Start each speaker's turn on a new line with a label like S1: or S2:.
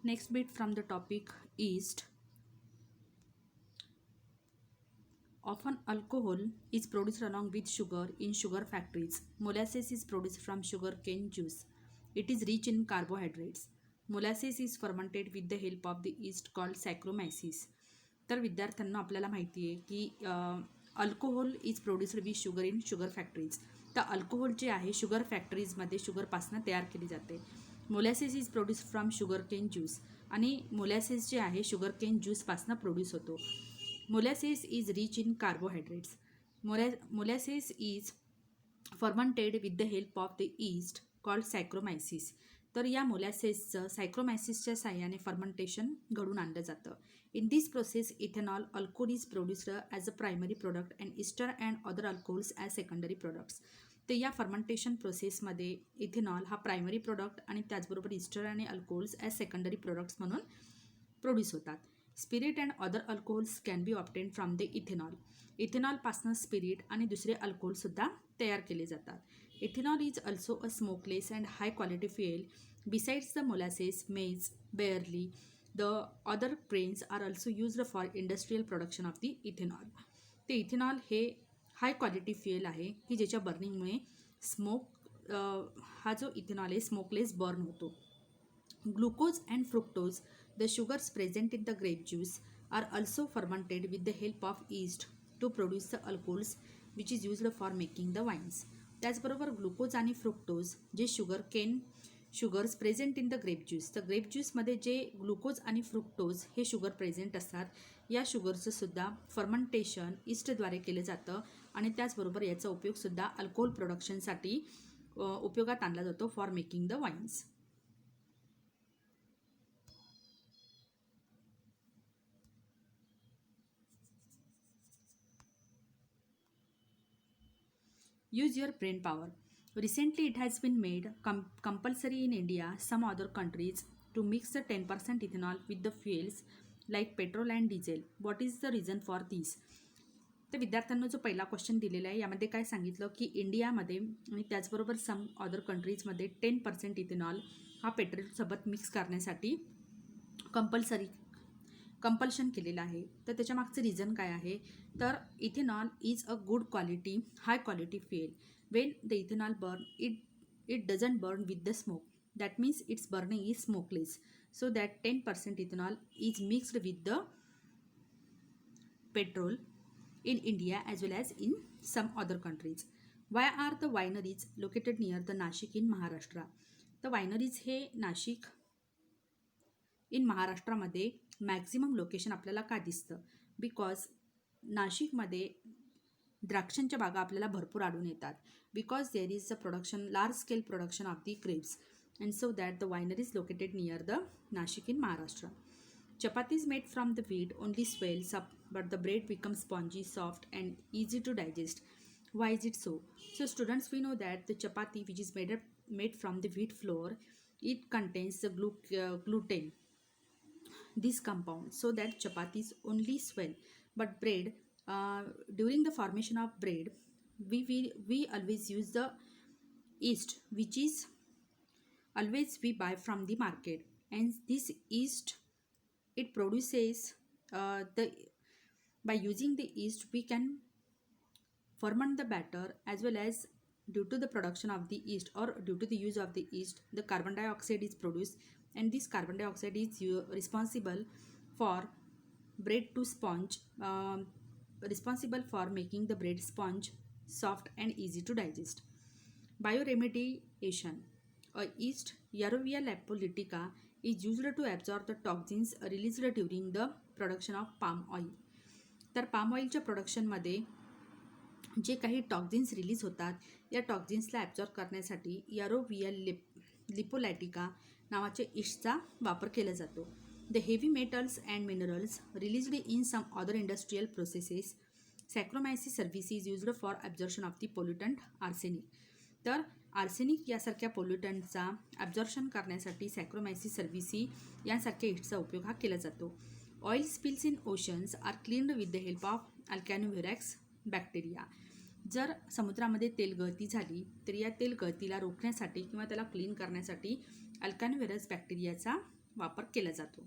S1: Next bit from the topic yeast. Often alcohol is produced along with sugar in sugar factories. Molasses is produced from sugarcane juice. It is rich in carbohydrates. Molasses is fermented with the help of the yeast called Saccharomyces. तर विद्यार्थ्यांना आपल्याला माहिती आहे की alcohol is produced with sugar in sugar factories. तर alcohol जे आहे sugar फॅक्टरीजमध्ये शुगरपासून तयार केली जाते. Molasses is produce from sugarcane juice आणि मोलॅसेस जे आहे शुगरकेन ज्यूसपासून प्रोड्यूस होतो. Molasses is rich in carbohydrates. Molasses is fermented with the help of the yeast called Saccharomyces. तर या मोलॅसेसचं सायक्रोमायसिसच्या साह्याने फर्मेंटेशन घडून आणलं जातं. In this process ethanol alcohol is produced as a primary product and ester and other alcohols as secondary products. तर या fermentation प्रोसेसमध्ये ethanol हा प्रायमरी प्रोडक्ट आणि त्याचबरोबर इस्टर आणि अल्कोहोल्स ॲज सेकंडरी प्रोडक्ट्स म्हणून प्रोड्यूस होतात. Spirit and other alcohols can be obtain from the ethanol. इथेनॉलपासून स्पिरिट आणि दुसरे अल्कोहोलसुद्धा तयार केले जातात. Ethanol is also a smokeless and high quality fuel. Besides the molasses, maize, barley, the other grains are also used for industrial production of the ethanol. ते ethanol हे high quality fuel आहे की ज्याच्या बर्निंगमुळे हा जो इथेनॉल आहे smokeless burn होतो. Glucose and fructose, the sugars present in the grape juice, are also fermented with the help of yeast to produce the alcohols which is used for making the wines. त्याचबरोबर glucose आणि fructose जे sugars present in the grape juice, तर grape ज्यूसमध्ये जे glucose आणि fructose हे sugar present असतात, या शुगरचं सुद्धा फर्मेंटेशन ईस्टद्वारे केलं जातं आणि त्याचबरोबर याचा उपयोगसुद्धा अल्कोहोल प्रोडक्शनसाठी उपयोगात आणला जातो for making the wines. Use your brain power. Recently, it has been made compulsory in India, some other countries, to mix the 10% ethanol with the fuels like petrol and diesel. What is the reason for this? तर विद्यार्थ्यांना जो पहिला question दिलेला आहे यामध्ये काय सांगितलं की इंडियामध्ये आणि त्याचबरोबर सम अदर कंट्रीजमध्ये 10% इथेनॉल हा पेट्रोलसोबत मिक्स करण्यासाठी कंपल्शन केलेलं आहे. तर त्याच्या मागचं रिझन काय आहे, तर ethanol is a good quality high quality fuel. Wien the ethanol burn it doesn't burn with the smoke. That means it's burning is smokeless. So that 10% ethanol is mixed with the petrol in India as well as in some other countries. Why are the wineries located near the Nashik in Maharashtra? The wineries हे Nashik in महाराष्ट्रामध्ये maximum location आपल्याला का दिसतं? Because नाशिकमध्ये द्राक्षांच्या बागा आपल्याला भरपूर आढळून येतात. Because there is a production large scale production of the grapes and so that the winery is located near the Nashik in Maharashtra. Chapatis made from the wheat only swells up, but the bread becomes spongy, soft, and easy to digest. Why is it so? So, students, we know that the chapati, which is made from the wheat flour, it contains the gluten, this compound, so that chapatis only swell. But bread, during the formation of bread, we always use the yeast, which is always we buy from the market, and this yeast it produces by using the yeast we can ferment the batter, as well as due to the production of the yeast or due to the use of the yeast the carbon dioxide is produced, and this carbon dioxide is responsible for bread to sponge, responsible for making the bread sponge, soft and easy to digest. Bioremediation. A yeast Yarovia lipolytica is used to absorb the toxins released during the production of palm oil. तर palm ऑइलच्या प्रोडक्शनमध्ये जे काही toxins release होतात या टॉक्झिन्सला absorb करण्यासाठी यारोविया लिपोलॅटिका नावाच्या ईस्टचा वापर केला जातो. The heavy metals and minerals released in some other industrial processes, saccharomyces cerevisiae is used for absorption of the pollutant arsenic. तर आर्सेनिक यासारख्या पोल्युटंटचा ॲब्झॉर्प्शन करण्यासाठी सॅक्रोमायसिस सर्व्हिसी यांसारख्या ईस्टचा उपयोग हा केला जातो. Oil spills in oceans are cleaned with the help of alcanivorax bacteria. जर समुद्रामध्ये तेल गळती झाली तर या तेल गळतीला रोखण्यासाठी किंवा त्याला क्लीन करण्यासाठी अल्कॅनोव्हिरस बॅक्टेरियाचा वापर केला जातो.